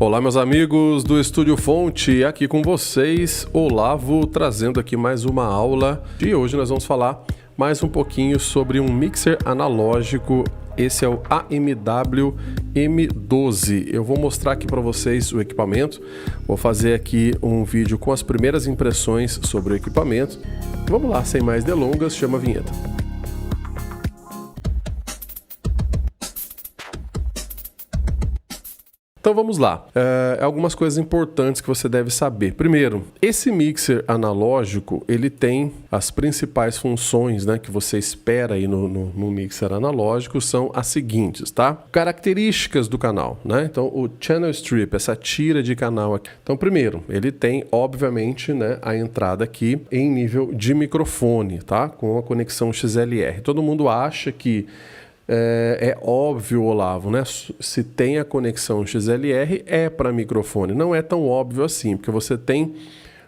Olá, meus amigos do Estúdio Fonte, aqui com vocês, Olavo, trazendo aqui mais uma aula. E hoje nós vamos falar mais um pouquinho sobre um mixer analógico. Esse é o AMW M12. Eu vou mostrar aqui para vocês o equipamento. Vou fazer aqui um vídeo com as primeiras impressões sobre o equipamento. Vamos lá, sem mais delongas, chama a vinheta. Então vamos lá, algumas coisas importantes que você deve saber. Primeiro, esse mixer analógico, ele tem as principais funções, né, que você espera aí no mixer analógico, são as seguintes, tá? Características do canal, né? Então o channel strip, essa tira de canal aqui. Então primeiro, ele tem, obviamente, né, a entrada aqui em nível de microfone, tá? Com a conexão XLR. Todo mundo acha que é óbvio, Olavo, né? Se tem a conexão XLR é para microfone. Não é tão óbvio assim, porque você tem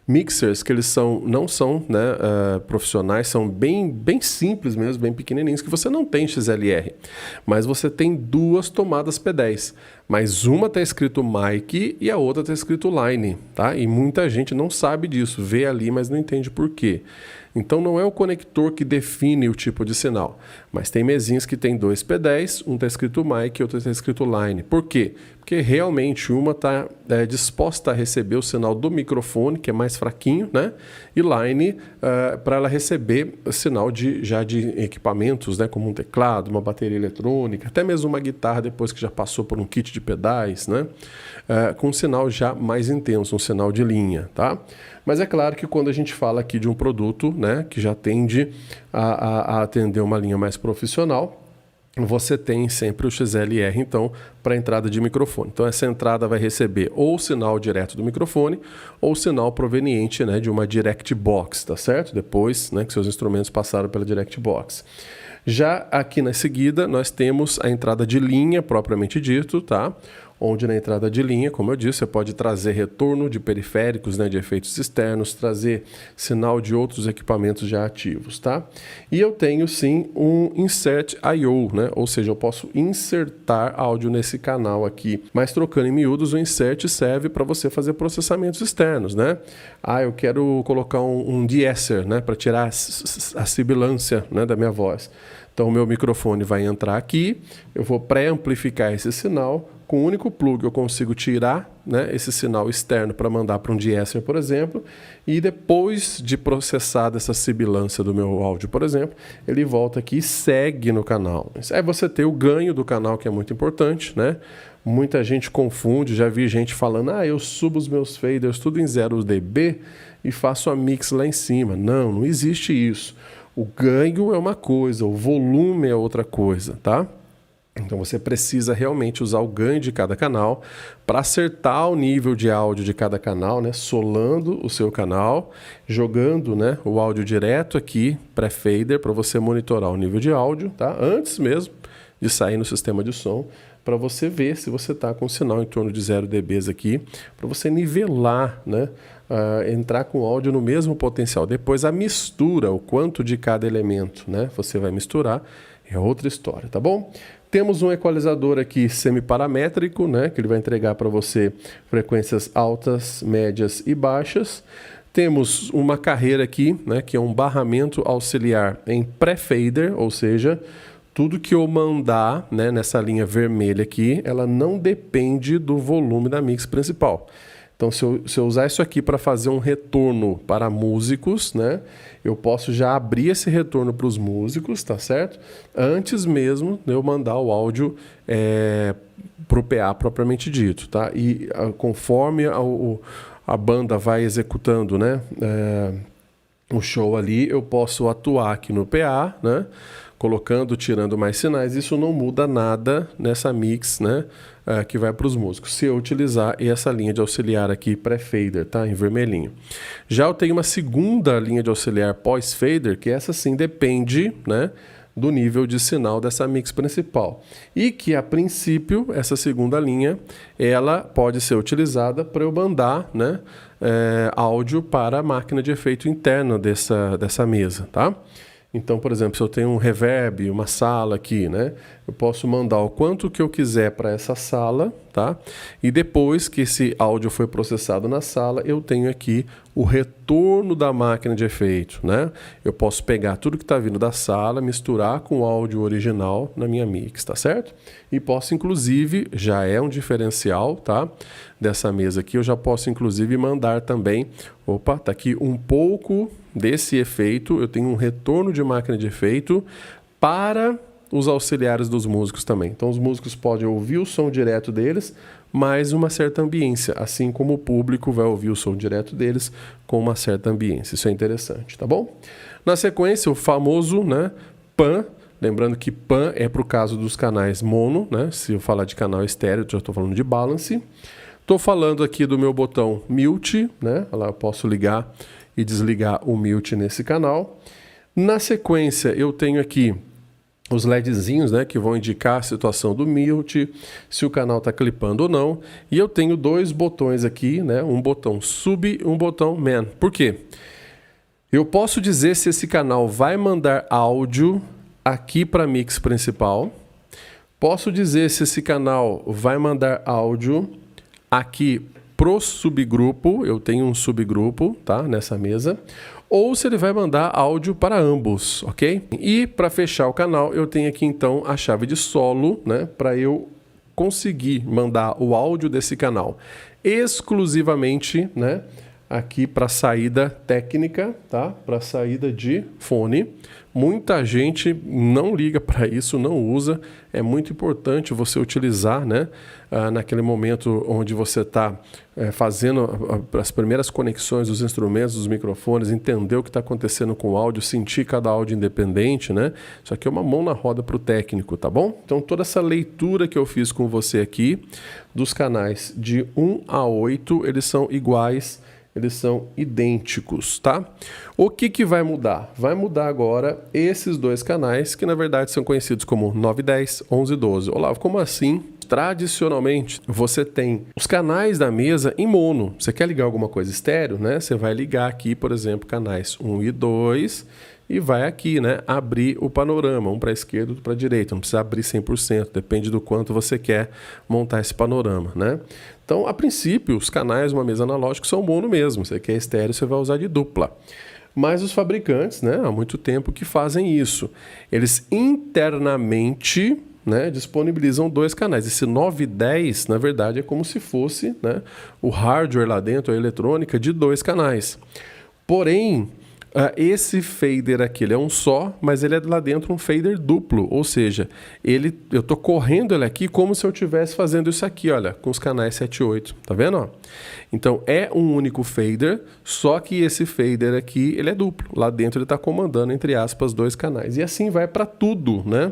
mixers que eles não são, né, profissionais, são bem simples mesmo, bem pequenininhos, que você não tem XLR. Mas você tem duas tomadas P10. Mas uma está escrito mic e a outra está escrito line, tá? E muita gente não sabe disso, vê ali, mas não entende por quê. Então não é o conector que define o tipo de sinal, mas tem mesinhas que tem dois P10, um está escrito mic e outro está escrito line. Por quê? Porque realmente uma está disposta a receber o sinal do microfone, que é mais fraquinho, né? E line para ela receber o sinal já de equipamentos, né? Como um teclado, uma bateria eletrônica, até mesmo uma guitarra depois que já passou por um kit de pedais, né? Com um sinal já mais intenso, um sinal de linha, tá? Mas é claro que quando a gente fala aqui de um produto, né, que já tende a atender uma linha mais profissional, você tem sempre o XLR, então, para entrada de microfone. Então, essa entrada vai receber ou o sinal direto do microfone ou o sinal proveniente, né, de uma Direct Box, tá certo? Depois, né, que seus instrumentos passaram pela Direct Box. Já aqui na seguida, nós temos a entrada de linha, propriamente dito, tá? Onde na entrada de linha, como eu disse, você pode trazer retorno de periféricos, né, de efeitos externos, trazer sinal de outros equipamentos já ativos, tá? E eu tenho sim um Insert I/O, né? Ou seja, eu posso insertar áudio nesse canal aqui. Mas trocando em miúdos, o Insert serve para você fazer processamentos externos, né? Eu quero colocar um de-esser, né, para tirar a sibilância, né, da minha voz. Então o meu microfone vai entrar aqui, eu vou pré-amplificar esse sinal. Com um único plug eu consigo tirar, né, esse sinal externo para mandar para um de-esser, por exemplo, e depois de processada essa sibilância do meu áudio, por exemplo, ele volta aqui e segue no canal. Aí você tem o ganho do canal, que é muito importante, né? Muita gente confunde, já vi gente falando, eu subo os meus faders tudo em 0 dB e faço a mix lá em cima. Não existe isso. O ganho é uma coisa, o volume é outra coisa, tá? Então você precisa realmente usar o ganho de cada canal para acertar o nível de áudio de cada canal, né? Solando o seu canal, jogando, né, o áudio direto aqui, pré-fader, para você monitorar o nível de áudio, tá? Antes mesmo de sair no sistema de som, para você ver se você está com sinal em torno de 0 dB aqui, para você nivelar, né? Entrar com áudio no mesmo potencial. Depois a mistura, o quanto de cada elemento, né, você vai misturar, é outra história, tá bom? Temos um equalizador aqui semiparamétrico, né, que ele vai entregar para você frequências altas, médias e baixas. Temos uma carreira aqui, né, que é um barramento auxiliar em pré-fader, ou seja, tudo que eu mandar, né, nessa linha vermelha aqui, ela não depende do volume da mix principal. Então, se eu usar isso aqui para fazer um retorno para músicos, né, eu posso já abrir esse retorno para os músicos, tá certo? Antes mesmo de eu mandar o áudio para o PA propriamente dito, tá? E conforme a banda vai executando, né, o show ali, eu posso atuar aqui no PA, né, colocando, tirando mais sinais. Isso não muda nada nessa mix, né, que vai para os músicos, se eu utilizar essa linha de auxiliar aqui pré-fader, tá, em vermelhinho. Já eu tenho uma segunda linha de auxiliar pós-fader, que essa sim depende, né, do nível de sinal dessa mix principal. E que, a princípio, essa segunda linha, ela pode ser utilizada para eu mandar, né, áudio para a máquina de efeito interna dessa mesa, tá? Então, por exemplo, se eu tenho um reverb, uma sala aqui, né? Eu posso mandar o quanto que eu quiser para essa sala, tá? E depois que esse áudio foi processado na sala, eu tenho aqui o retorno da máquina de efeito, né? Eu posso pegar tudo que está vindo da sala, misturar com o áudio original na minha mix, tá certo? E posso, inclusive, já é um diferencial, tá? Dessa mesa aqui, eu já posso, inclusive, mandar também... Opa, tá aqui um pouco desse efeito, eu tenho um retorno de máquina de efeito para os auxiliares dos músicos também. Então os músicos podem ouvir o som direto deles, mais uma certa ambiência, assim como o público vai ouvir o som direto deles com uma certa ambiência. Isso é interessante, tá bom? Na sequência, o famoso, né, pan. Lembrando que pan é para o caso dos canais mono, né? Se eu falar de canal estéreo, eu já estou falando de balance. Estou falando aqui do meu botão mute, né? Lá eu posso ligar e desligar o mute nesse canal. Na sequência, eu tenho aqui os LEDzinhos, né, que vão indicar a situação do mute, se o canal está clipando ou não. E eu tenho dois botões aqui, né? Um botão sub e um botão man. Por quê? Eu posso dizer se esse canal vai mandar áudio aqui para a mix principal. Posso dizer se esse canal vai mandar áudio aqui pro subgrupo, eu tenho um subgrupo, tá, nessa mesa, ou se ele vai mandar áudio para ambos, ok? E para fechar o canal, eu tenho aqui então a chave de solo, né, para eu conseguir mandar o áudio desse canal exclusivamente, né, aqui para saída técnica, tá? Para saída de fone. Muita gente não liga para isso, não usa. É muito importante você utilizar, né? Naquele momento onde você está fazendo as primeiras conexões dos instrumentos, dos microfones, entender o que está acontecendo com o áudio, sentir cada áudio independente, né? Isso aqui é uma mão na roda para o técnico, tá bom? Então toda essa leitura que eu fiz com você aqui, dos canais de 1 a 8, eles são iguais, eles são idênticos, tá? O que vai mudar? Vai mudar agora esses dois canais, que na verdade são conhecidos como 9, 10, 11 e 12. Olavo, como assim? Tradicionalmente, você tem os canais da mesa em mono. Você quer ligar alguma coisa estéreo, né? Você vai ligar aqui, por exemplo, canais 1 e 2 e vai aqui, né? Abrir o panorama, um para a esquerda, outro para a direita. Não precisa abrir 100%, depende do quanto você quer montar esse panorama, né? Então, a princípio, os canais de uma mesa analógica são mono mesmo. Você quer estéreo, você vai usar de dupla. Mas os fabricantes, né, há muito tempo que fazem isso. Eles internamente, né, disponibilizam dois canais. Esse 9 e 10, na verdade, é como se fosse, né, o hardware lá dentro, a eletrônica, de dois canais. Porém, esse fader aqui ele é um só, mas ele é lá dentro um fader duplo, ou seja, eu estou correndo ele aqui como se eu estivesse fazendo isso aqui, olha, com os canais 7 e 8, tá vendo? Ó? Então é um único fader, só que esse fader aqui ele é duplo, lá dentro ele está comandando, entre aspas, dois canais, e assim vai para tudo, né?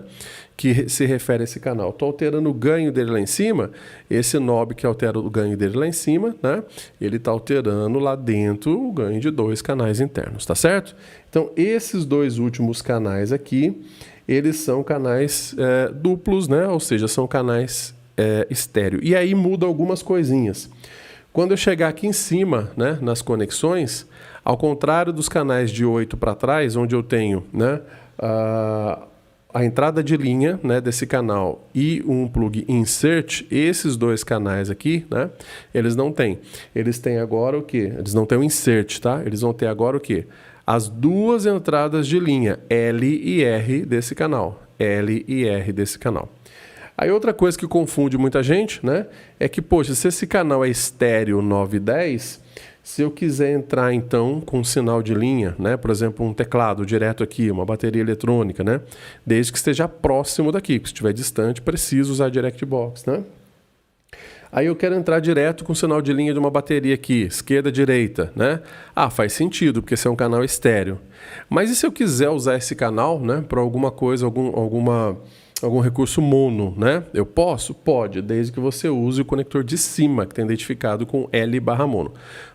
Que se refere a esse canal. Estou alterando o ganho dele lá em cima, esse knob que altera o ganho dele lá em cima, né? Ele está alterando lá dentro o ganho de dois canais internos, tá certo? Então, esses dois últimos canais aqui, eles são canais duplos, né? Ou seja, são canais estéreo. E aí muda algumas coisinhas. Quando eu chegar aqui em cima, né, nas conexões, ao contrário dos canais de 8 para trás, onde eu tenho, né, a entrada de linha, né, desse canal e um plug insert, esses dois canais aqui, né, eles não têm. Eles têm agora o quê? Eles não têm o insert, tá? Eles vão ter agora o quê? As duas entradas de linha, L e R desse canal. L e R desse canal. Aí outra coisa que confunde muita gente, né, é que, poxa, se esse canal é estéreo 9 e 10... Se eu quiser entrar, então, com um sinal de linha, né? Por exemplo, um teclado direto aqui, uma bateria eletrônica, né? Desde que esteja próximo daqui, porque se estiver distante, preciso usar DirectBox, né? Aí eu quero entrar direto com o sinal de linha de uma bateria aqui, esquerda, direita, né? Ah, faz sentido, porque esse é um canal estéreo. Mas e se eu quiser usar esse canal, né? Para alguma coisa, algum recurso mono, né? Eu posso? Pode, desde que você use o conector de cima, que tem identificado com L/mono.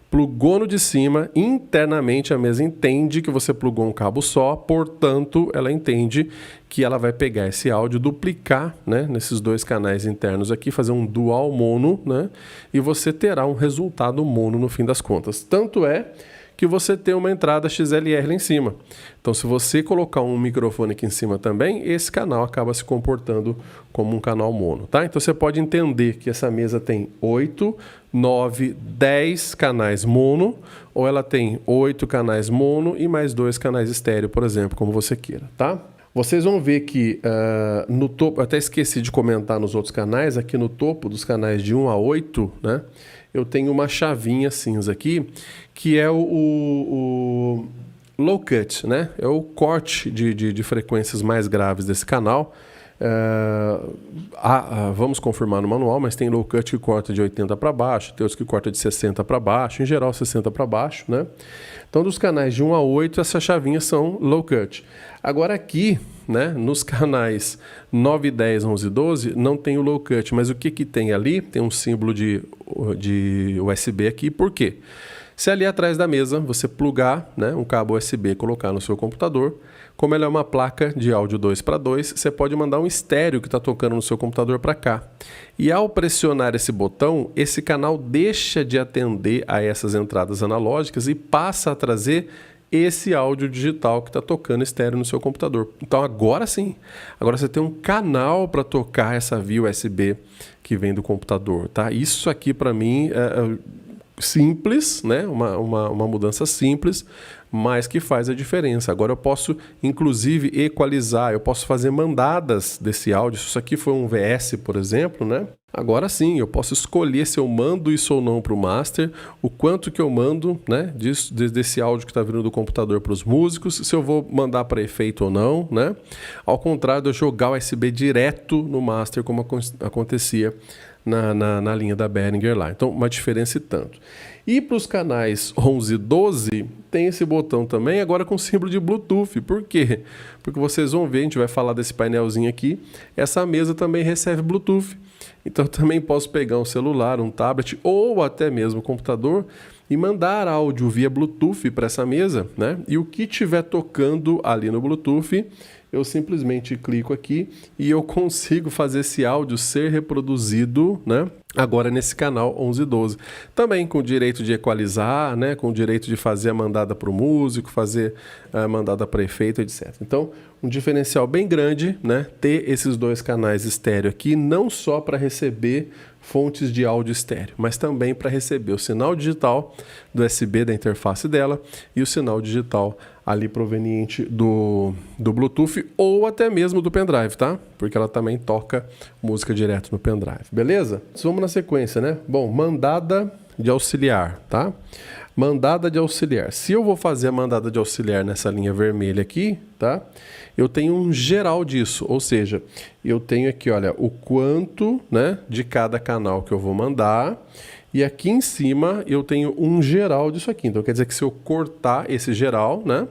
Plugou no de cima, internamente a mesa entende que você plugou um cabo só, portanto, ela entende que ela vai pegar esse áudio, duplicar, né, nesses dois canais internos aqui, fazer um dual mono, né, e você terá um resultado mono no fim das contas. Tanto é que você tem uma entrada XLR lá em cima. Então, se você colocar um microfone aqui em cima também, esse canal acaba se comportando como um canal mono, tá? Então, você pode entender que essa mesa tem 8, 9, 10 canais mono, ou ela tem 8 canais mono e mais 2 canais estéreo, por exemplo, como você queira, tá? Vocês vão ver que no topo, até esqueci de comentar nos outros canais, aqui no topo dos canais de 1 a 8, né? Eu tenho uma chavinha cinza aqui, que é o low cut, né? É o corte de frequências mais graves desse canal. Vamos confirmar no manual, mas tem low cut que corta de 80 para baixo, tem outros que corta de 60 para baixo, em geral 60 para baixo, né? Então, dos canais de 1 a 8, essas chavinhas são low cut. Agora aqui, né, nos canais 9, 10, 11 e 12, não tem o low cut, mas o que tem ali? Tem um símbolo de USB aqui, por quê? Se ali atrás da mesa você plugar, né, um cabo USB e colocar no seu computador, como ela é uma placa de áudio 2:2, você pode mandar um estéreo que está tocando no seu computador para cá. E ao pressionar esse botão, esse canal deixa de atender a essas entradas analógicas e passa a trazer esse áudio digital que está tocando estéreo no seu computador. Então agora sim, agora você tem um canal para tocar essa via USB que vem do computador, tá? Isso aqui para mim é simples, né? Uma mudança simples, mas que faz a diferença. Agora eu posso, inclusive, equalizar, eu posso fazer mandadas desse áudio. Se isso aqui for um VS, por exemplo, né? Agora sim, eu posso escolher se eu mando isso ou não para o master, o quanto que eu mando, né, desse áudio que está vindo do computador para os músicos, se eu vou mandar para efeito ou não, né? Ao contrário de eu jogar o USB direto no master, como acontecia na linha da Behringer lá. Então, uma diferença e tanto. E para os canais 11 e 12, tem esse botão também, agora com símbolo de Bluetooth. Por quê? Porque vocês vão ver, a gente vai falar desse painelzinho aqui, essa mesa também recebe Bluetooth. Então, eu também posso pegar um celular, um tablet ou até mesmo um computador e mandar áudio via Bluetooth para essa mesa, né? E o que estiver tocando ali no Bluetooth, eu simplesmente clico aqui e eu consigo fazer esse áudio ser reproduzido, né? Agora nesse canal 11 e 12. Também com o direito de equalizar, né? Com o direito de fazer a mandada para o músico, fazer a mandada para efeito, etc. Então, um diferencial bem grande, né? Ter esses dois canais estéreo aqui, não só para receber fontes de áudio estéreo, mas também para receber o sinal digital do USB da interface dela e o sinal digital ali proveniente do Bluetooth ou até mesmo do pendrive, tá? Porque ela também toca música direto no pendrive, beleza? Vamos na sequência, né? Bom, mandada de auxiliar, tá? Mandada de auxiliar. Se eu vou fazer a mandada de auxiliar nessa linha vermelha aqui, tá? Eu tenho um geral disso, ou seja, eu tenho aqui, olha, o quanto, né, de cada canal que eu vou mandar. E aqui em cima eu tenho um geral disso aqui. Então quer dizer que se eu cortar esse geral, né,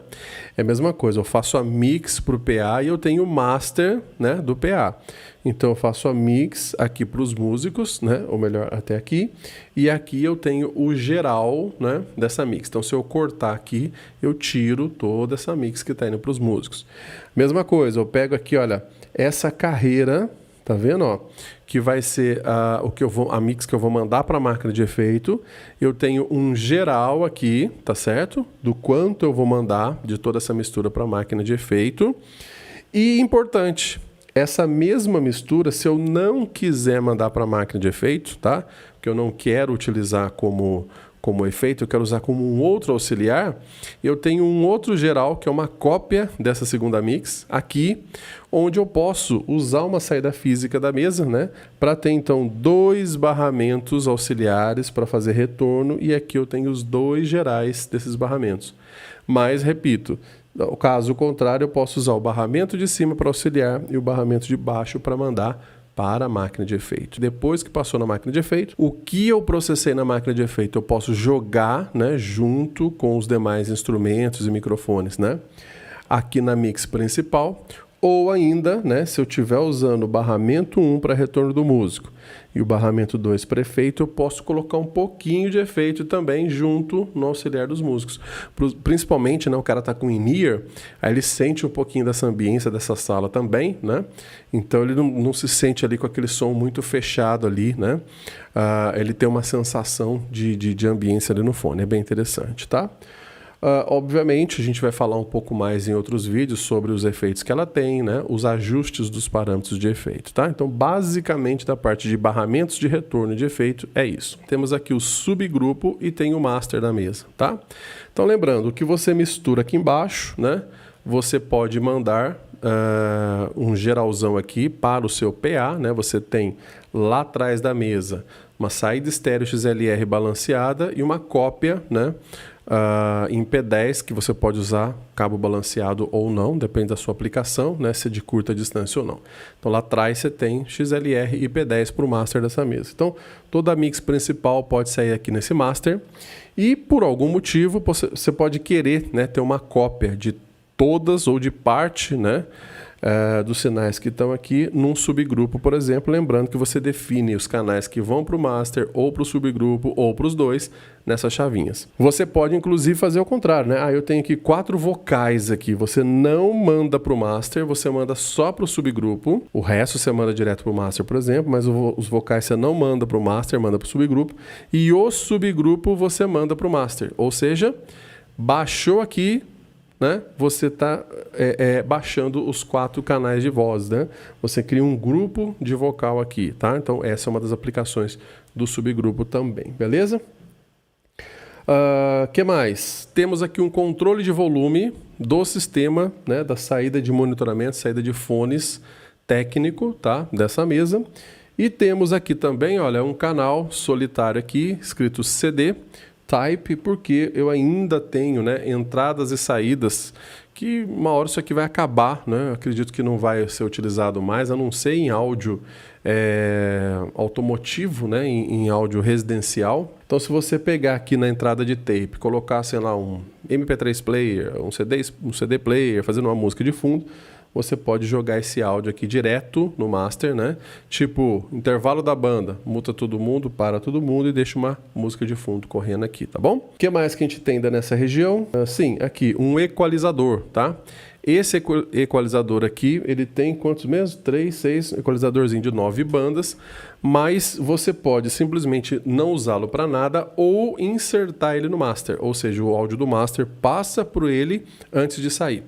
é a mesma coisa. Eu faço a mix para o PA e eu tenho o master, né, do PA. Então eu faço a mix aqui para os músicos, né, ou melhor, até aqui. E aqui eu tenho o geral, né, dessa mix. Então se eu cortar aqui, eu tiro toda essa mix que está indo para os músicos. Mesma coisa, eu pego aqui, olha, essa carreira, tá vendo, ó? Que vai ser a mix que eu vou mandar para a máquina de efeito. Eu tenho um geral aqui, tá certo? Do quanto eu vou mandar de toda essa mistura para a máquina de efeito. E importante, essa mesma mistura, se eu não quiser mandar para a máquina de efeito, tá? Porque eu não quero utilizar como efeito, eu quero usar como um outro auxiliar, eu tenho um outro geral, que é uma cópia dessa segunda mix, aqui, onde eu posso usar uma saída física da mesa, né, para ter então 2 barramentos auxiliares para fazer retorno, e aqui eu tenho os 2 gerais desses barramentos. Mas, repito, caso contrário, eu posso usar o barramento de cima para auxiliar e o barramento de baixo para mandar para a máquina de efeito. Depois que passou na máquina de efeito, o que eu processei na máquina de efeito eu posso jogar, né, junto com os demais instrumentos e microfones, né, aqui na mix principal, ou ainda, né, se eu estiver usando o barramento 1 para retorno do músico e o barramento 2 para efeito, eu posso colocar um pouquinho de efeito também junto no auxiliar dos músicos. Principalmente, né, o cara tá com in-ear, aí ele sente um pouquinho dessa ambiência dessa sala também, né? Então ele não se sente ali com aquele som muito fechado ali, né? Ele tem uma sensação de ambiência ali no fone, é bem interessante, tá? Obviamente, a gente vai falar um pouco mais em outros vídeos sobre os efeitos que ela tem, né? Os ajustes dos parâmetros de efeito, tá? Então, basicamente, da parte de barramentos de retorno de efeito, é isso. Temos aqui o subgrupo e tem o master da mesa, tá? Então, lembrando, o que você mistura aqui embaixo, né? Você pode mandar um geralzão aqui para o seu PA, né? Você tem lá atrás da mesa uma saída estéreo XLR balanceada e uma cópia, né? Em P10, que você pode usar cabo balanceado ou não, depende da sua aplicação, né? Se é de curta distância ou não. Então lá atrás você tem XLR e P10 para o master dessa mesa. Então toda a mix principal pode sair aqui nesse master e por algum motivo você pode querer, né, ter uma cópia de todas ou de parte, né, dos sinais que estão aqui num subgrupo, por exemplo, lembrando que você define os canais que vão para o master ou para o subgrupo ou para os dois nessas chavinhas. Você pode inclusive fazer o contrário, né? Eu tenho aqui 4 vocais aqui, você não manda para o master, você manda só para o subgrupo, o resto você manda direto para o master, por exemplo, mas os vocais você não manda para o master, manda para o subgrupo, e o subgrupo você manda para o master, ou seja, baixou aqui, né? Você está baixando os 4 canais de voz, né? Você cria um grupo de vocal aqui, tá? Então essa é uma das aplicações do subgrupo também, beleza? Que mais? Temos aqui um controle de volume do sistema, né? Da saída de monitoramento, saída de fones técnico, tá? Dessa mesa. E temos aqui também, olha, um canal solitário aqui, escrito CD Type, porque eu ainda tenho, né, entradas e saídas que uma hora isso aqui vai acabar, né? Eu acredito que não vai ser utilizado mais, a não ser em áudio automotivo, né, em áudio residencial. Então, se você pegar aqui na entrada de tape, colocar, sei lá, um MP3 player, um CD player, fazendo uma música de fundo, você pode jogar esse áudio aqui direto no master, né? Tipo, intervalo da banda, muta todo mundo, para todo mundo e deixa uma música de fundo correndo aqui, tá bom? O que mais que a gente tem ainda nessa região? Sim, aqui, um equalizador, tá? Esse equalizador aqui, ele tem quantos mesmo? 3, 6, equalizadorzinho de 9 bandas, mas você pode simplesmente não usá-lo para nada ou insertar ele no master, ou seja, o áudio do master passa por ele antes de sair.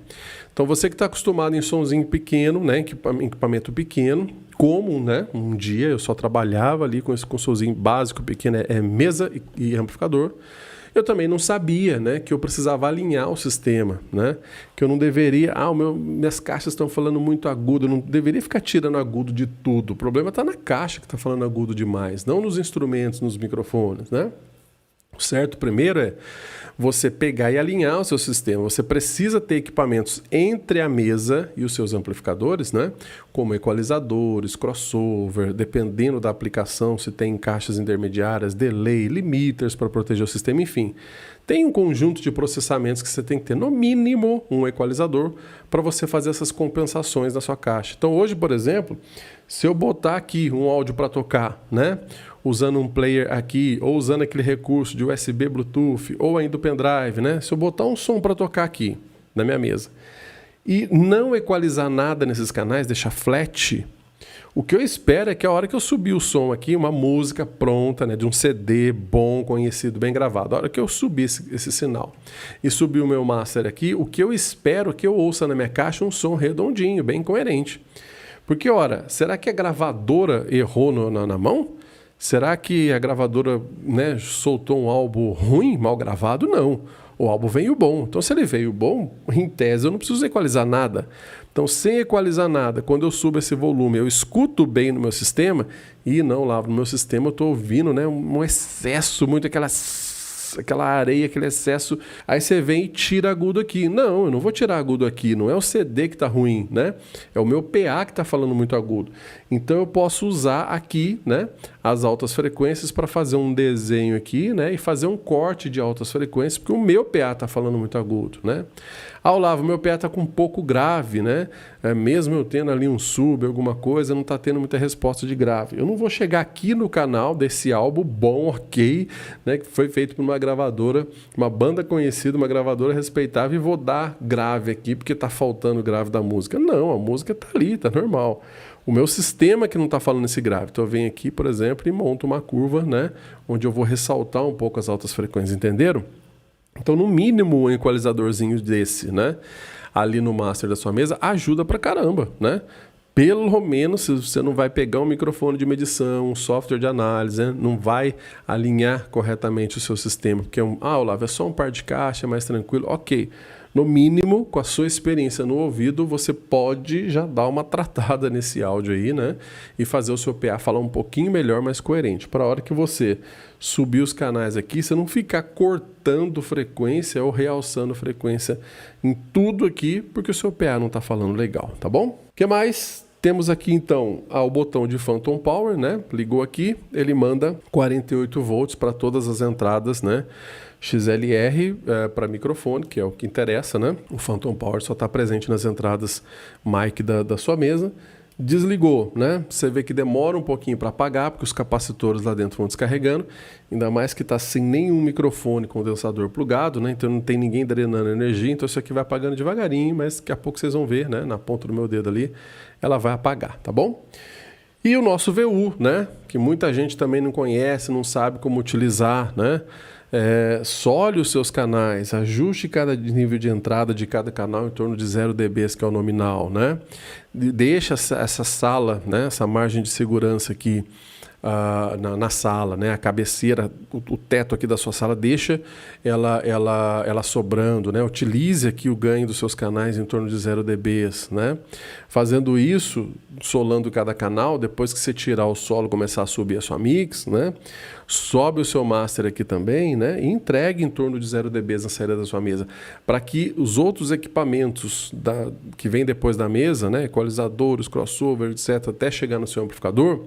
Então você que está acostumado em somzinho pequeno, né, equipamento pequeno, como, né, um dia eu só trabalhava ali com esse somzinho básico pequeno, mesa e amplificador, eu também não sabia, né, que eu precisava alinhar o sistema, né, que eu não deveria, minhas caixas estão falando muito agudo, eu não deveria ficar tirando agudo de tudo. O problema está na caixa que está falando agudo demais, não nos instrumentos, nos microfones, né? O certo primeiro é você pegar e alinhar o seu sistema. Você precisa ter equipamentos entre a mesa e os seus amplificadores, né? Como equalizadores, crossover, dependendo da aplicação, se tem caixas intermediárias, delay, limiters para proteger o sistema, enfim. Tem um conjunto de processamentos que você tem que ter, no mínimo, um equalizador para você fazer essas compensações na sua caixa. Então hoje, por exemplo, se eu botar aqui um áudio para tocar, né? Usando um player aqui, ou usando aquele recurso de USB, Bluetooth, ou ainda o pendrive, né? Se eu botar um som para tocar aqui, na minha mesa, e não equalizar nada nesses canais, deixar flat, o que eu espero é que a hora que eu subir o som aqui, uma música pronta, né, de um CD bom, conhecido, bem gravado, a hora que eu subir esse sinal e subir o meu master aqui, o que eu espero é que eu ouça na minha caixa um som redondinho, bem coerente. Porque, ora, será que a gravadora errou na mão? Será que a gravadora, né, soltou um álbum ruim, mal gravado? Não. O álbum veio bom. Então, se ele veio bom, em tese, eu não preciso equalizar nada. Então, sem equalizar nada, quando eu subo esse volume, eu escuto bem no meu sistema e não lá no meu sistema eu estou ouvindo, né, um excesso, muito aquela areia, aquele excesso. Aí você vem e tira agudo aqui. Não, eu não vou tirar agudo aqui. Não é o CD que está ruim, né? É o meu PA que está falando muito agudo. Então eu posso usar aqui, né, as altas frequências para fazer um desenho aqui, né, e fazer um corte de altas frequências, porque o meu PA está falando muito agudo, né? Olavo, o meu PA está com um pouco grave, né? Mesmo eu tendo ali um sub, alguma coisa, não está tendo muita resposta de grave. Eu não vou chegar aqui no canal desse álbum bom, ok, né, que foi feito por uma gravadora, uma banda conhecida, uma gravadora respeitável, e vou dar grave aqui porque está faltando grave da música. Não, a música está ali, está normal. O meu sistema que não está falando esse grave. Então eu venho aqui, por exemplo, e monto uma curva, né, onde eu vou ressaltar um pouco as altas frequências, entenderam? Então, no mínimo, um equalizadorzinho desse, né, ali no master da sua mesa, ajuda pra caramba, né? Pelo menos, se você não vai pegar um microfone de medição, um software de análise, né? Não vai alinhar corretamente o seu sistema, porque Olavo, é só um par de caixa, é mais tranquilo. Ok, no mínimo, com a sua experiência no ouvido, você pode já dar uma tratada nesse áudio aí, né? E fazer o seu PA falar um pouquinho melhor, mais coerente. Para a hora que você subir os canais aqui, você não ficar cortando frequência ou realçando frequência em tudo aqui, porque o seu PA não está falando legal, tá bom? O que mais? Temos aqui então o botão de Phantom Power, né? Ligou aqui, ele manda 48 volts para todas as entradas, né? XLR para microfone, que é o que interessa, né? O Phantom Power só está presente nas entradas mic da sua mesa. Desligou, né? Você vê que demora um pouquinho para apagar, porque os capacitores lá dentro vão descarregando, ainda mais que está sem nenhum microfone condensador plugado, né? Então não tem ninguém drenando energia, então isso aqui vai apagando devagarinho, mas daqui a pouco vocês vão ver, né? Na ponta do meu dedo ali, ela vai apagar, tá bom? E o nosso VU, né? Que muita gente também não conhece, não sabe como utilizar, né? Sole os seus canais, ajuste cada nível de entrada de cada canal em torno de 0 dB, que é o nominal, né? Deixa essa sala, né? Essa margem de segurança aqui na sala, né? A cabeceira, o teto aqui da sua sala, deixa ela sobrando, né? Utilize aqui o ganho dos seus canais em torno de 0 dB, né? Fazendo isso, solando cada canal, depois que você tirar o solo, começar a subir a sua mix, né? Sobe o seu master aqui também, né? E entregue em torno de 0 dB na saída da sua mesa, para que os outros equipamentos que vêm depois da mesa, né? Equalizadores, crossover, etc., até chegar no seu amplificador,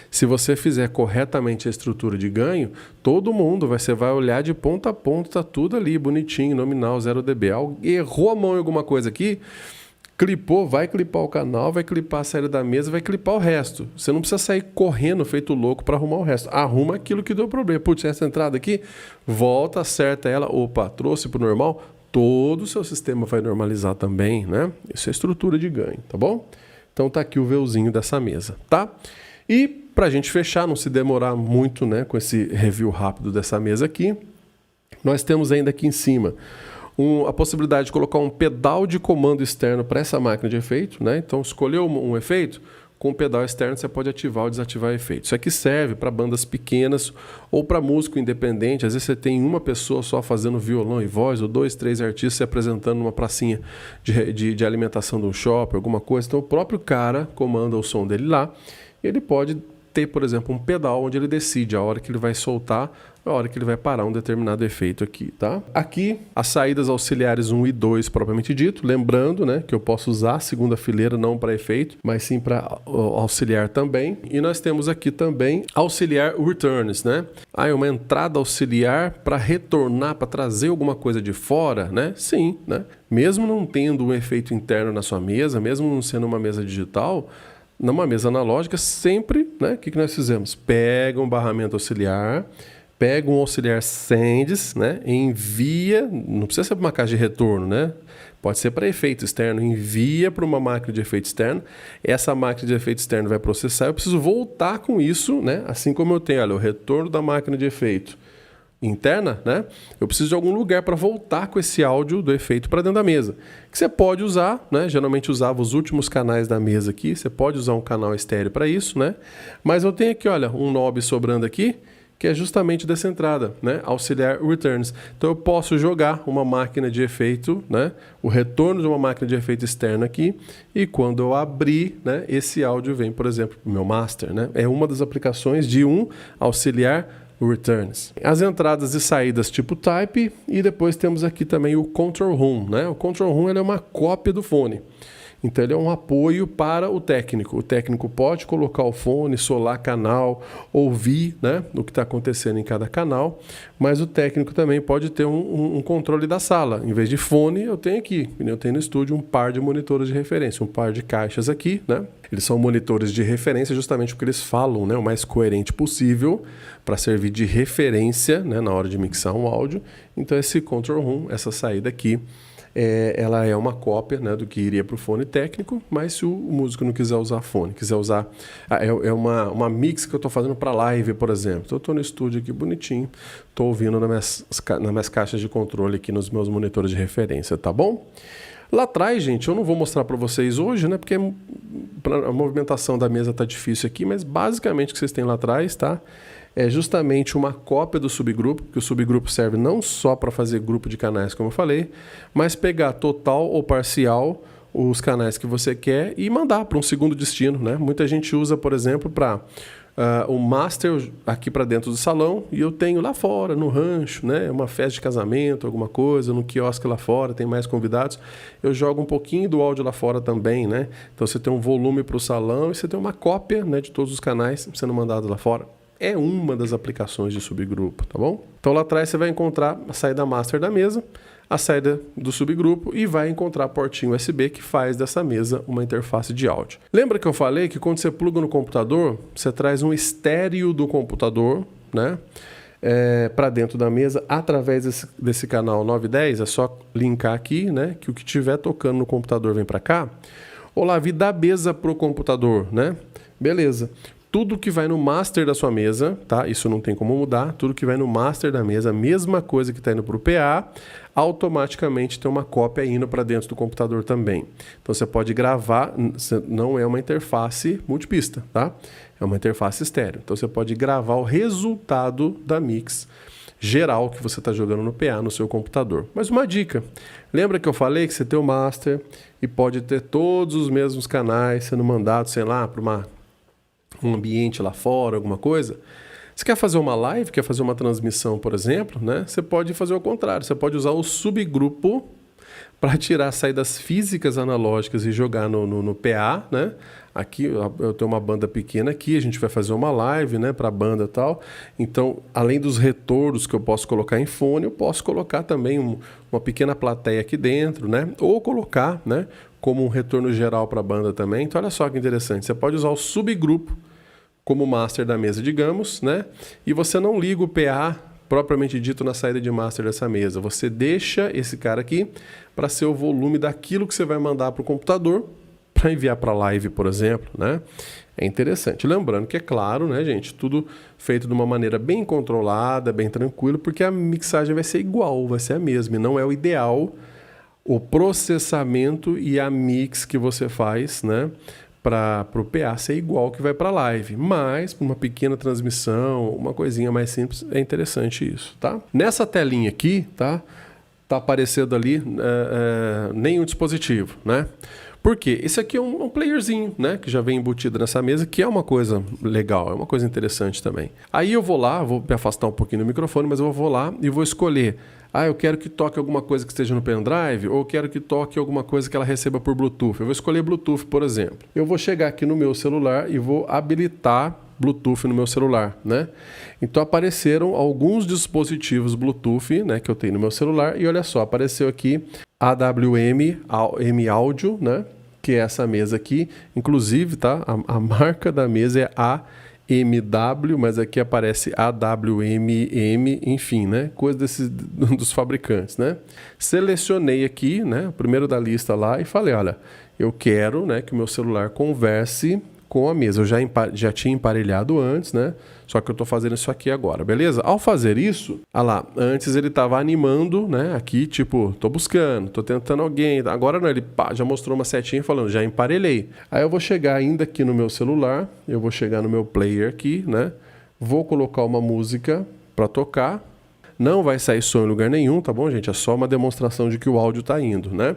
se você fizer corretamente a estrutura de ganho, todo mundo você vai olhar de ponta a ponta, tá tudo ali bonitinho, nominal, 0 dB. Errou a mão em alguma coisa aqui, clipou, vai clipar o canal, vai clipar a saída da mesa, vai clipar o resto. Você não precisa sair correndo feito louco para arrumar o resto. Arruma aquilo que deu problema. Putz, essa entrada aqui, volta, acerta ela. Opa, trouxe para o normal. Todo o seu sistema vai normalizar também, né? Isso é estrutura de ganho, tá bom? Então tá aqui o VUzinho dessa mesa, tá? E para a gente fechar, não se demorar muito, né, com esse review rápido dessa mesa aqui, nós temos ainda aqui em cima a possibilidade de colocar um pedal de comando externo para essa máquina de efeito, né? Então, escolheu um efeito, com o pedal externo você pode ativar ou desativar o efeito. Isso aqui serve para bandas pequenas ou para músico independente. Às vezes você tem uma pessoa só fazendo violão e voz, ou 2, 3 artistas se apresentando numa pracinha de alimentação de um shopping, alguma coisa. Então, o próprio cara comanda o som dele lá. Ele pode ter, por exemplo, um pedal onde ele decide a hora que ele vai soltar, a hora que ele vai parar um determinado efeito aqui, tá? Aqui, as saídas auxiliares 1 e 2 propriamente dito, lembrando, né, que eu posso usar a segunda fileira não para efeito, mas sim para auxiliar também. E nós temos aqui também auxiliar returns, né? É uma entrada auxiliar para retornar, para trazer alguma coisa de fora, né? Sim, né? Mesmo não tendo um efeito interno na sua mesa, mesmo não sendo uma mesa digital, numa mesa analógica, sempre, né? O que nós fizemos? Pega um barramento auxiliar, pega um auxiliar Sends, né? Envia, não precisa ser para uma caixa de retorno, né? Pode ser para efeito externo, envia para uma máquina de efeito externo, essa máquina de efeito externo vai processar, eu preciso voltar com isso, né? Assim como eu tenho, olha, o retorno da máquina de efeito interna, né? Eu preciso de algum lugar para voltar com esse áudio do efeito para dentro da mesa. Que você pode usar, né? Geralmente usava os últimos canais da mesa aqui, você pode usar um canal estéreo para isso, né? Mas eu tenho aqui, olha, um knob sobrando aqui, que é justamente dessa entrada, né? Auxiliar returns. Então eu posso jogar uma máquina de efeito, né? O retorno de uma máquina de efeito externa aqui, e quando eu abrir, né? Esse áudio vem, por exemplo, para o meu master, né? É uma das aplicações de um auxiliar returns. As entradas e saídas tipo Type, e depois temos aqui também o Control Room, né? O Control Room ele é uma cópia do fone. Então ele é um apoio para o técnico. O técnico pode colocar o fone, solar canal, ouvir, né, o que está acontecendo em cada canal, mas o técnico também pode ter um controle da sala. Em vez de fone, eu tenho aqui, eu tenho no estúdio um par de monitores de referência, um par de caixas aqui, né? Eles são monitores de referência justamente porque eles falam, né, o mais coerente possível para servir de referência, né, na hora de mixar um áudio. Então esse Control Room, essa saída aqui, ela é uma cópia, né, do que iria para o fone técnico, mas se o músico não quiser usar fone, quiser usar... É uma mix que eu estou fazendo para live, por exemplo. Então eu estou no estúdio aqui bonitinho, estou ouvindo nas minhas caixas de controle aqui, nos meus monitores de referência, tá bom? Lá atrás, gente, eu não vou mostrar para vocês hoje, né, porque a movimentação da mesa tá difícil aqui, mas basicamente o que vocês têm lá atrás, tá? É justamente uma cópia do subgrupo, que o subgrupo serve não só para fazer grupo de canais, como eu falei, mas pegar total ou parcial os canais que você quer e mandar para um segundo destino, né? Muita gente usa, por exemplo, para o master aqui para dentro do salão e eu tenho lá fora, no rancho, né? Uma festa de casamento, alguma coisa, no quiosque lá fora, tem mais convidados. Eu jogo um pouquinho do áudio lá fora também, né? Então você tem um volume para o salão e você tem uma cópia, né, de todos os canais sendo mandados lá fora. É uma das aplicações de subgrupo, tá bom? Então lá atrás você vai encontrar a saída master da mesa, a saída do subgrupo e vai encontrar a portinha USB que faz dessa mesa uma interface de áudio. Lembra que eu falei que quando você pluga no computador, você traz um estéreo do computador, né, para dentro da mesa através desse canal 910, é só linkar aqui, né, que o que estiver tocando no computador vem para cá. Olá, vi da mesa para o computador, né? Beleza. Tudo que vai no master da sua mesa, tá? Isso não tem como mudar. Tudo que vai no master da mesa, a mesma coisa que está indo para o PA, automaticamente tem uma cópia indo para dentro do computador também. Então você pode gravar, não é uma interface multipista, tá? É uma interface estéreo. Então você pode gravar o resultado da mix geral que você está jogando no PA no seu computador. Mas uma dica, lembra que eu falei que você tem o master e pode ter todos os mesmos canais sendo mandados, sei lá, para um ambiente lá fora, alguma coisa. Você quer fazer uma live, quer fazer uma transmissão, por exemplo, né? Você pode fazer o contrário. Você pode usar o subgrupo para tirar saídas físicas analógicas e jogar no PA, né? Aqui eu tenho uma banda pequena aqui, a gente vai fazer uma live, né, para a banda e tal. Então, além dos retornos que eu posso colocar em fone, eu posso colocar também uma pequena plateia aqui dentro, né? Ou colocar, né, como um retorno geral para a banda também. Então, olha só que interessante. Você pode usar o subgrupo como master da mesa, digamos, né? E você não liga o PA propriamente dito na saída de master dessa mesa. Você deixa esse cara aqui para ser o volume daquilo que você vai mandar para o computador para enviar para a live, por exemplo, né? É interessante. Lembrando que é claro, né, gente, tudo feito de uma maneira bem controlada, bem tranquila, porque a mixagem vai ser igual, vai ser a mesma, e não é o ideal o processamento e a mix que você faz, né, para o PA ser igual que vai para a live. Mas, para uma pequena transmissão, uma coisinha mais simples, é interessante isso, tá? Nessa telinha aqui, tá aparecendo ali nenhum dispositivo, né? Por quê? Esse aqui é um playerzinho, né? Que já vem embutido nessa mesa, que é uma coisa legal, é uma coisa interessante também. Aí eu vou lá, vou me afastar um pouquinho do microfone, mas eu vou lá e vou escolher. Ah, eu quero que toque alguma coisa que esteja no pendrive, ou eu quero que toque alguma coisa que ela receba por Bluetooth. Eu vou escolher Bluetooth, por exemplo. Eu vou chegar aqui no meu celular e vou habilitar Bluetooth no meu celular, né? Então apareceram alguns dispositivos Bluetooth, né, que eu tenho no meu celular, e olha só, apareceu aqui AWM Audio, né, que é essa mesa aqui. Inclusive, tá? A marca da mesa é AMW, mas aqui aparece AWMM, enfim, né? Coisa dos fabricantes, né? Selecionei aqui, né, o primeiro da lista lá e falei, olha, eu quero, né, que o meu celular converse com a mesa. Eu já tinha emparelhado antes, né? Só que eu estou fazendo isso aqui agora, beleza? Ao fazer isso, olha lá, antes ele estava animando, né? Aqui, tipo, tô buscando, tô tentando alguém. Agora não, ele já mostrou uma setinha falando, já emparelhei. Aí eu vou chegar ainda aqui no meu celular, eu vou chegar no meu player aqui, né? Vou colocar uma música para tocar. Não vai sair som em lugar nenhum, tá bom, gente? É só uma demonstração de que o áudio está indo, né?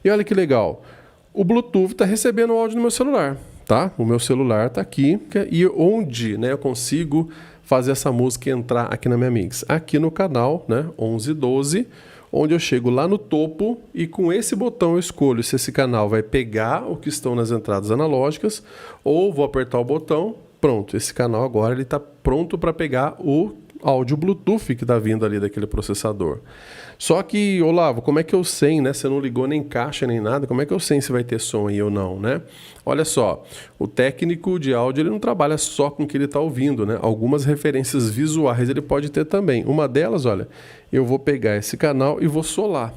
E olha que legal, o Bluetooth está recebendo o áudio no meu celular. Tá? O meu celular está aqui e onde, né, eu consigo fazer essa música entrar aqui na minha mix? Aqui no canal, né, 1112, onde eu chego lá no topo e com esse botão eu escolho se esse canal vai pegar o que estão nas entradas analógicas ou vou apertar o botão, pronto, esse canal agora ele está pronto para pegar o áudio Bluetooth que está vindo ali daquele processador. Só que, Olavo, como é que eu sei, né? Você não ligou nem caixa nem nada, como é que eu sei se vai ter som aí ou não, né? Olha só, o técnico de áudio ele não trabalha só com o que ele está ouvindo, né? Algumas referências visuais ele pode ter também. Uma delas, olha, eu vou pegar esse canal e vou solar.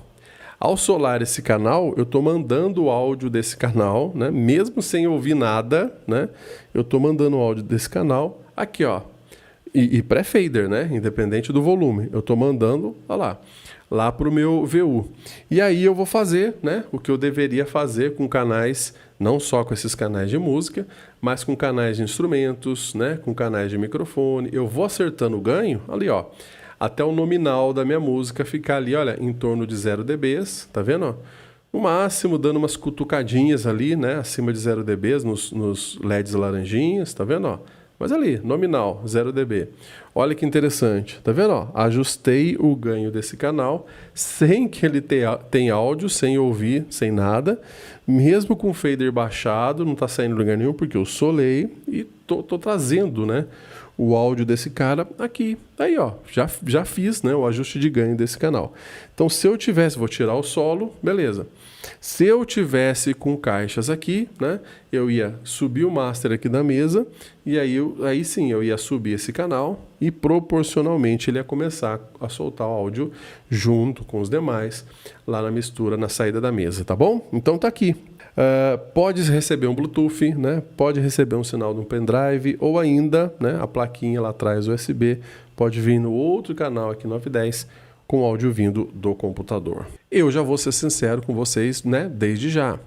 Ao solar esse canal, eu estou mandando o áudio desse canal, né? Mesmo sem ouvir nada, né? Eu estou mandando o áudio desse canal aqui, ó. E pré-fader, né? Independente do volume. Eu estou mandando, olha lá para o meu VU. E aí eu vou fazer, né? O que eu deveria fazer com canais, não só com esses canais de música, mas com canais de instrumentos, né? Com canais de microfone. Eu vou acertando o ganho ali, ó. Até o nominal da minha música ficar ali, olha, em torno de 0 dBs, tá vendo? Ó? No máximo, dando umas cutucadinhas ali, né? Acima de 0 dBs nos LEDs laranjinhas, tá vendo? Ó? Mas ali, nominal, 0 dB. Olha que interessante, tá vendo? Ó, ajustei o ganho desse canal sem que ele tenha áudio, sem ouvir, sem nada. Mesmo com o fader baixado, não tá saindo lugar nenhum, porque eu solei e tô trazendo, né, o áudio desse cara aqui. Aí, ó, já fiz, né, o ajuste de ganho desse canal. Então, se eu tivesse, vou tirar o solo, beleza. Se eu tivesse com caixas aqui, né, eu ia subir o master aqui da mesa e aí sim eu ia subir esse canal e proporcionalmente ele ia começar a soltar o áudio junto com os demais lá na mistura, na saída da mesa, tá bom? Então tá aqui. Pode receber um Bluetooth, né? Pode receber um sinal de um pendrive ou ainda, né, a plaquinha lá atrás USB pode vir no outro canal aqui 910 com áudio vindo do computador. Eu já vou ser sincero com vocês, né, desde já.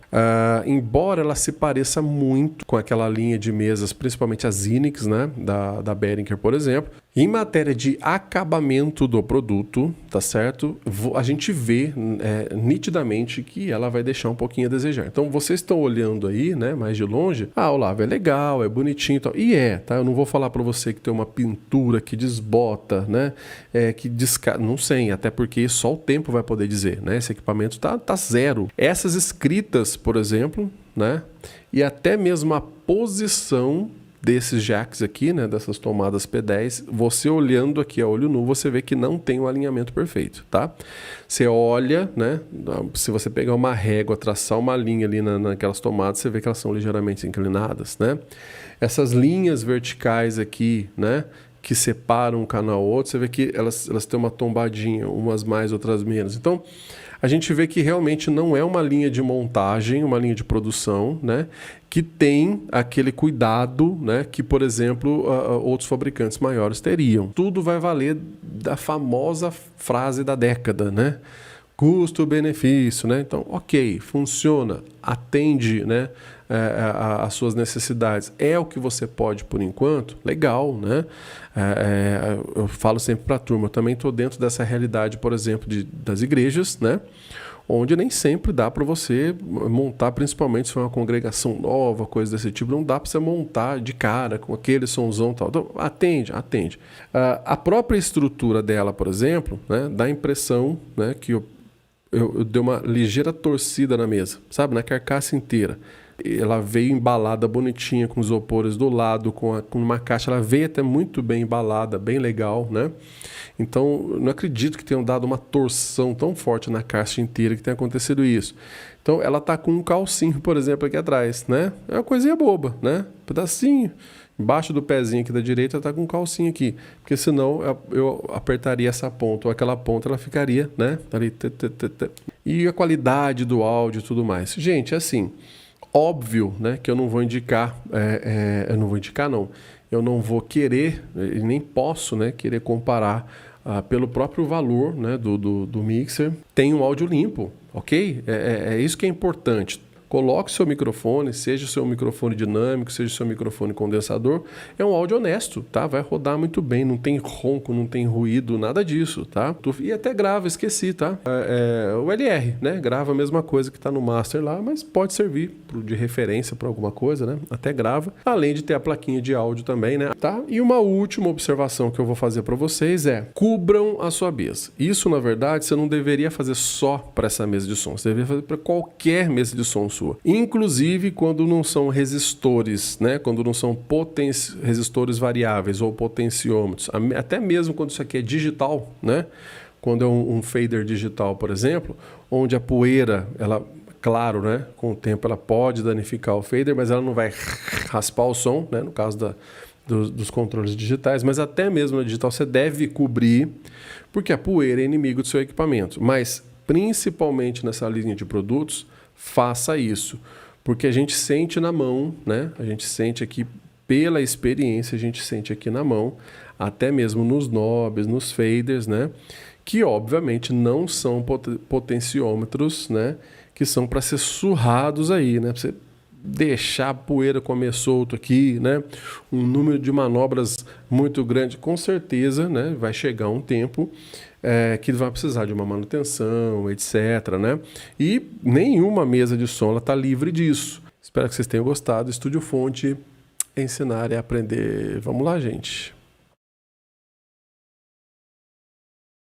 Embora ela se pareça muito com aquela linha de mesas, principalmente as Inix, né, da Behringer, por exemplo, em matéria de acabamento do produto, tá certo? A gente vê nitidamente que ela vai deixar um pouquinho a desejar. Então, vocês estão olhando aí, né, mais de longe, o Olavo é legal, é bonitinho e tal. E tá? Eu não vou falar para você que tem uma pintura que desbota, né, não sei, até porque só o tempo vai poder dizer, né? Esse equipamento tá zero. Essas escritas, por exemplo, né? E até mesmo a posição desses jacks aqui, né? Dessas tomadas P10, você olhando aqui a olho nu, você vê que não tem um alinhamento perfeito, tá? Você olha, né? Se você pegar uma régua, traçar uma linha ali naquelas tomadas, você vê que elas são ligeiramente inclinadas, né? Essas linhas verticais aqui, né, que separam um canal ou outro, você vê que elas têm uma tombadinha, umas mais, outras menos. Então, a gente vê que realmente não é uma linha de montagem, uma linha de produção, né, que tem aquele cuidado, né, que, por exemplo, outros fabricantes maiores teriam. Tudo vai valer da famosa frase da década, né? Custo-benefício, né? Então, ok, funciona, atende, né, as suas necessidades. É o que você pode por enquanto? Legal, né? Eu falo sempre para a turma, eu também estou dentro dessa realidade, por exemplo, das igrejas, né? Onde nem sempre dá para você montar, principalmente se for uma congregação nova, coisa desse tipo, não dá para você montar de cara com aquele somzão e tal. Então, atende. A própria estrutura dela, por exemplo, né, dá a impressão, né, que eu dei uma ligeira torcida na mesa, sabe? Na carcaça inteira. Ela veio embalada bonitinha, com os isopores do lado, com uma caixa. Ela veio até muito bem embalada, bem legal, né? Então, não acredito que tenham dado uma torção tão forte na caixa inteira que tenha acontecido isso. Então, ela tá com um calcinho, por exemplo, aqui atrás, né? É uma coisinha boba, né? Um pedacinho. Embaixo do pezinho aqui da direita tá com um calcinho aqui. Porque senão eu apertaria essa ponta ou aquela ponta, ela ficaria, né? Ali, E a qualidade do áudio e tudo mais. Gente, assim, óbvio, né, que eu não vou indicar, eu não vou querer, e nem posso, né, querer comparar pelo próprio valor, né, do mixer. Tem um áudio limpo, ok? É isso que é importante. Coloque seu microfone, seja o seu microfone dinâmico, seja o seu microfone condensador, é um áudio honesto, tá? Vai rodar muito bem, não tem ronco, não tem ruído, nada disso, tá? E até grava, esqueci, tá? O LR, né? Grava a mesma coisa que está no master lá, mas pode servir de referência para alguma coisa, né? Até grava, além de ter a plaquinha de áudio também, né? Tá? E uma última observação que eu vou fazer para vocês cubram a sua mesa. Isso, na verdade, você não deveria fazer só para essa mesa de som, você deveria fazer para qualquer mesa de som sua. Inclusive quando não são resistores, né? Quando não são resistores variáveis ou potenciômetros, até mesmo quando isso aqui é digital, né? Quando é um fader digital, por exemplo, onde a poeira, ela, claro, né? Com o tempo ela pode danificar o fader, mas ela não vai raspar o som, né? No caso dos controles digitais, mas até mesmo no digital você deve cobrir, porque a poeira é inimigo do seu equipamento. Mas principalmente nessa linha de produtos, faça isso. Porque a gente sente na mão, né? A gente sente aqui, pela experiência, a gente sente aqui na mão, até mesmo nos knobs, nos faders, né? Que obviamente não são potenciômetros, né? Que são para ser surrados aí, né? Pra você deixar a poeira comer solto aqui, né? Um número de manobras muito grande, com certeza, né? Vai chegar um tempo que vai precisar de uma manutenção, etc, né? E nenhuma mesa de som está livre disso. Espero que vocês tenham gostado. Estúdio Fonte, ensinar e aprender. Vamos lá, gente.